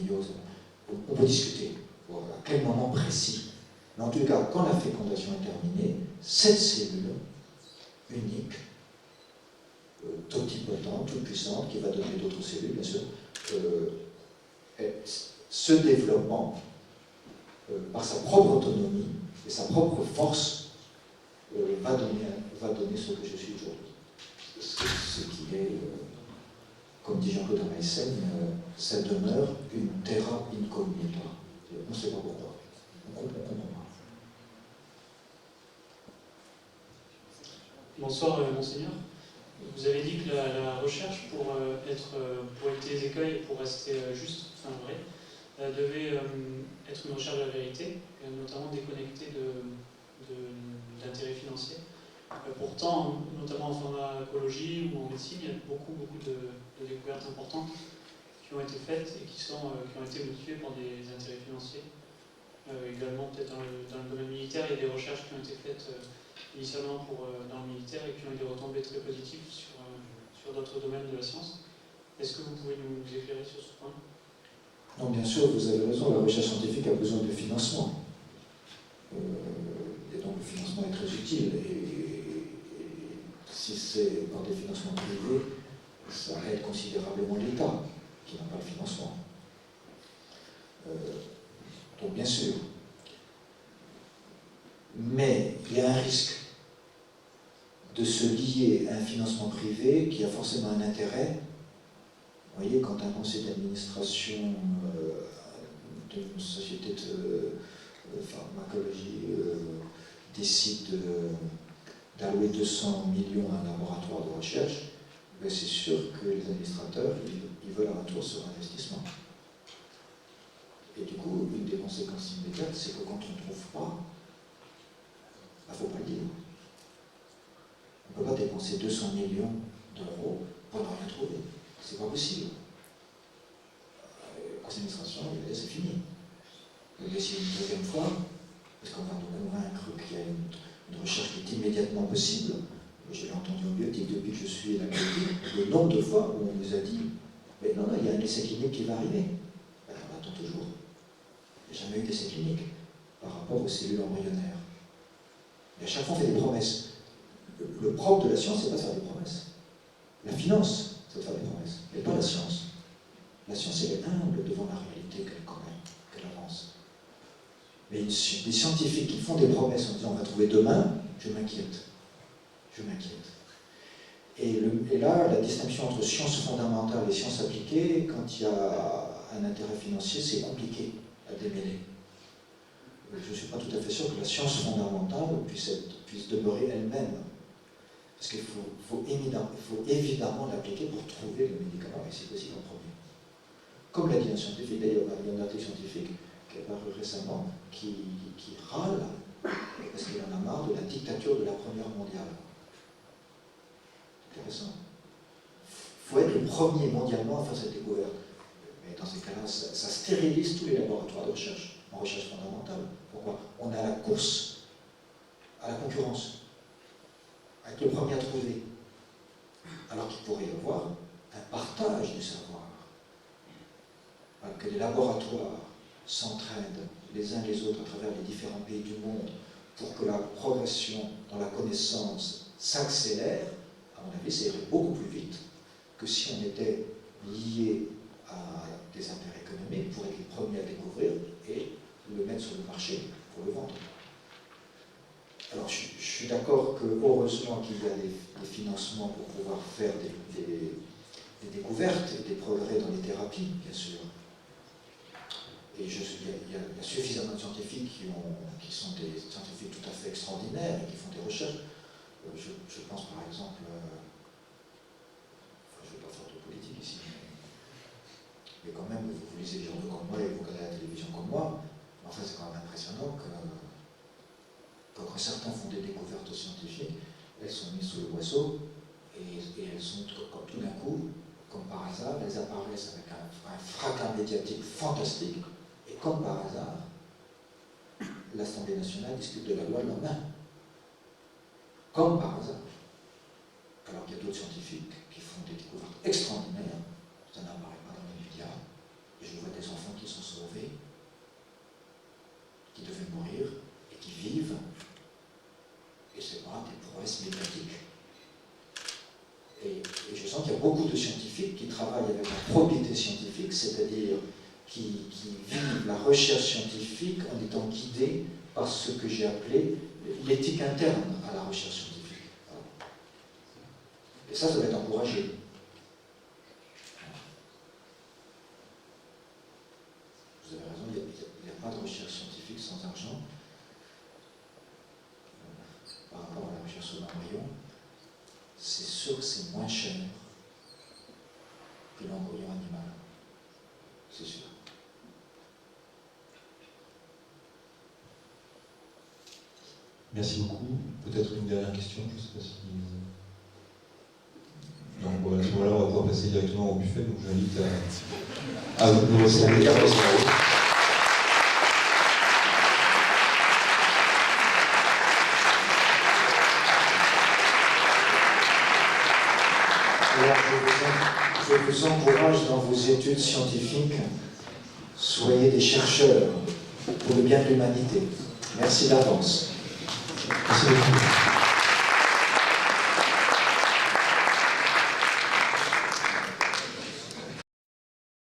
grandiose. On peut discuter à quel moment précis. Mais en tout cas, quand la fécondation est terminée, cette cellule unique, totipotente, toute puissante, qui va donner d'autres cellules, bien sûr, ce développement, par sa propre autonomie et sa propre force, va donner ce que je suis aujourd'hui. Ce qui est, comme dit Jean-Claude Ameisen, ça demeure une terra incognita. On ne sait pas pourquoi. On comprend pas. Bonsoir, Monseigneur. Vous avez dit que la recherche, pour éviter les écueils et pour rester juste, enfin vrai, devait être une recherche de la vérité, notamment déconnectée d'intérêts financiers. Pourtant, notamment en pharmacologie ou en médecine, il y a beaucoup de découvertes importantes qui ont été faites et qui ont été motivées par des intérêts financiers. Également, peut-être dans le domaine militaire, il y a des recherches qui ont été faites initialement dans le militaire et qui ont eu des retombées très positives sur d'autres domaines de la science. Est-ce que vous pouvez nous éclairer sur ce point? Non, bien sûr, vous avez raison, la recherche scientifique a besoin de financement. Et donc le financement est très utile. Et si c'est par des financements privés, ça aide considérablement l'État, qui n'a pas de financement. Donc bien sûr. Mais il y a un risque de se lier à un financement privé qui a forcément un intérêt. Vous voyez, quand un conseil d'administration d'une société de pharmacologie décide d'allouer 200 millions à un laboratoire de recherche, ben c'est sûr que les administrateurs, ils veulent un retour sur investissement. Et du coup, une des conséquences immédiates, c'est que quand on ne trouve pas, il ne faut pas le dire. On ne peut pas dépenser 200 millions d'euros pour ne rien trouver. C'est pas possible. Le conseil d'administration, c'est fini. Mais si une deuxième fois, parce qu'on va nous convaincre qu'il y a une recherche qui est immédiatement possible, j'ai entendu en bioéthique depuis que je suis à la bioéthique, le nombre de fois où on nous a dit mais non, il y a un essai clinique qui va arriver. Ben, on attend toujours. Il n'y a jamais eu d'essai clinique par rapport aux cellules embryonnaires. Et à chaque fois, on fait des promesses. Le propre de la science, c'est pas de faire des promesses. La finance, c'est de faire des promesses, mais pas la science. La science, elle est humble devant la réalité qu'elle connaît, qu'elle avance. Mais des scientifiques qui font des promesses en disant on va trouver demain, je m'inquiète. Je m'inquiète. Et là, la distinction entre sciences fondamentales et sciences appliquées, quand il y a un intérêt financier, c'est compliqué à démêler. Je ne suis pas tout à fait sûr que la science fondamentale puisse demeurer elle-même. Parce qu'il faut évidemment l'appliquer pour trouver le médicament, et c'est possible en premier. Comme l'a dit un scientifique, d'ailleurs, il y a un article scientifique qui est paru récemment, qui râle parce qu'il en a marre de la dictature de la Première mondiale. Intéressant. Il faut être le premier mondialement à faire cette découverte. Mais dans ces cas-là, ça stérilise tous les laboratoires de recherche, en recherche fondamentale. Pourquoi? On a la course à la concurrence, à être le premier à trouver. Alors qu'il pourrait y avoir un partage du savoir. Alors que les laboratoires s'entraident les uns les autres à travers les différents pays du monde pour que la progression dans la connaissance s'accélère, à mon avis, ça irait beaucoup plus vite que si on était lié à des intérêts économiques pour être les premiers à découvrir et le mettre sur le marché pour le vendre. Alors je suis d'accord que heureusement qu'il y a des financements pour pouvoir faire des découvertes et des progrès dans les thérapies, bien sûr. Et il y a suffisamment de scientifiques qui sont des scientifiques tout à fait extraordinaires et qui font des recherches. Je pense par exemple, je ne vais pas faire de politique ici, mais quand même, vous lisez les journaux comme moi et vous regardez la télévision comme moi, enfin c'est quand même impressionnant que quand certains font des découvertes scientifiques, elles sont mises sous le boisseau et elles sont comme tout d'un coup, comme par hasard, elles apparaissent avec un fracas médiatique fantastique et comme par hasard, l'Assemblée nationale discute de la loi le lendemain. Comme par hasard. Alors qu'il y a d'autres scientifiques qui font des découvertes extraordinaires, ça n'apparaît pas dans les médias, et je vois des enfants qui communauté scientifique, c'est-à-dire qui vivent la recherche scientifique en étant guidés par ce que j'ai appelé l'éthique interne à la recherche scientifique. Et ça va être encouragé. Vous avez raison, il n'y a pas de recherche scientifique sans argent. Par rapport à la recherche sur l'embryon, c'est sûr que c'est moins cher que l'embryon animal. C'est sûr. Merci beaucoup. Peut-être une dernière question, je ne sais pas si... Donc à ce moment-là, on va pouvoir passer directement au buffet, donc j'invite à nous recevoir. Alors, je vous encourage dans vos études scientifiques, soyez des chercheurs pour le bien de l'humanité. Merci d'avance. Merci beaucoup.